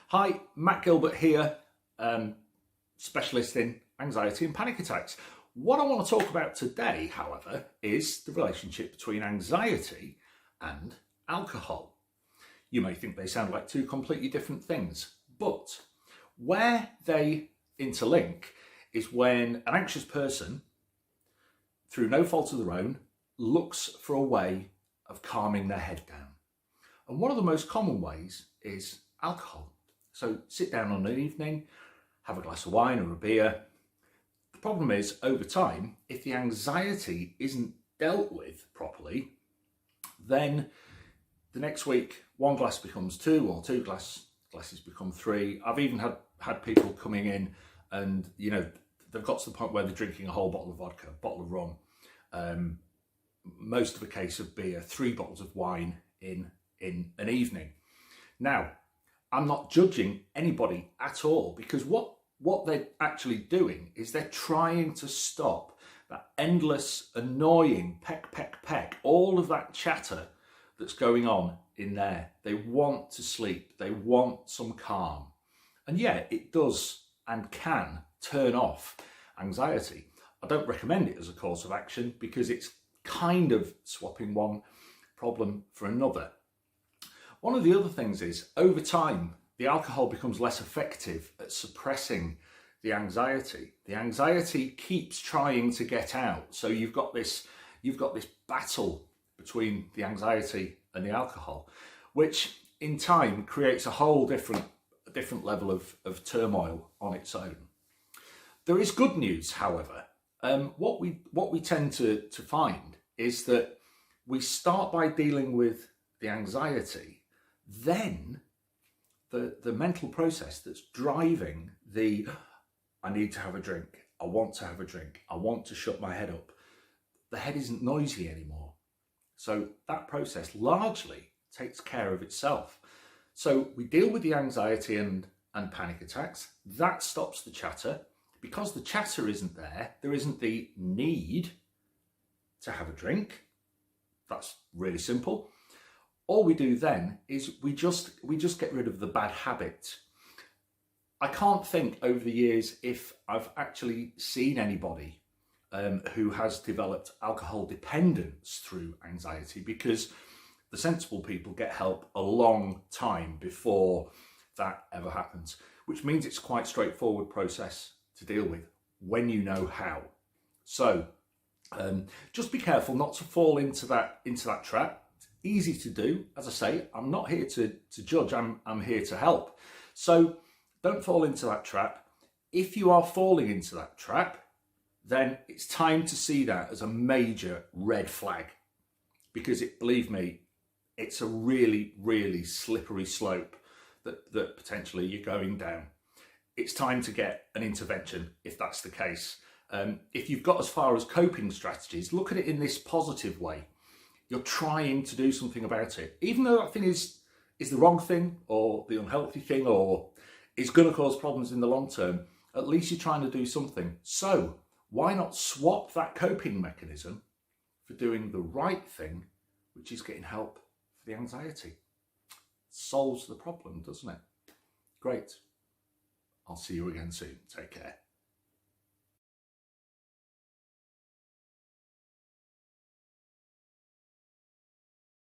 Hi, Matt Gilbert here, specialist in anxiety and panic attacks. What I want to talk about today, however, is the relationship between anxiety and alcohol. You may think they sound like two completely different things, but where they interlink is when an anxious person, through no fault of their own, looks for a way of calming their head down. And one of the most common ways is alcohol. So sit down on an evening, have a glass of wine or a beer. The problem is, over time, if the anxiety isn't dealt with properly, then the next week one glass becomes two, or two glasses become three. I've even had people coming in and, you know, they've got to the point where they're drinking a whole bottle of vodka, a bottle of rum, most of a case of beer, 3 bottles of wine in an evening. Now, I'm not judging anybody at all, because what they're actually doing is they're trying to stop that endless, annoying peck, all of that chatter that's going on in there. They want to sleep. They want some calm. And yeah, it does and can turn off anxiety. I don't recommend it as a course of action because it's kind of swapping one problem for another. One of the other things is, over time, the alcohol becomes less effective at suppressing the anxiety. The anxiety keeps trying to get out. So you've got this battle between the anxiety and the alcohol, which in time creates a whole different level of turmoil on its own. There is good news, however. What we tend to find is that we start by dealing with the anxiety, then the mental process that's driving I need to have a drink, I want to have a drink, I want to shut my head up. The head isn't noisy anymore. So that process largely takes care of itself. So we deal with the anxiety and panic attacks. That stops the chatter. Because the chatter isn't there, there isn't the need to have a drink. That's really simple. All we do then is we just get rid of the bad habit. I can't think over the years if I've actually seen anybody who has developed alcohol dependence through anxiety, because the sensible people get help a long time before that ever happens, which means it's quite a straightforward process to deal with when you know how. So just be careful not to fall into that trap. It's easy to do. As I say, I'm not here to judge, I'm here to help. So don't fall into that trap. If you are falling into that trap, then it's time to see that as a major red flag, because believe me, it's a really, really slippery slope that potentially you're going down. It's time to get an intervention if that's the case. If you've got as far as coping strategies, look at it in this positive way. You're trying to do something about it. Even though that thing is the wrong thing, or the unhealthy thing, or is going to cause problems in the long term, at least you're trying to do something. So why not swap that coping mechanism for doing the right thing, which is getting help for the anxiety? Solves the problem, doesn't it? Great. I'll see you again soon. Take care.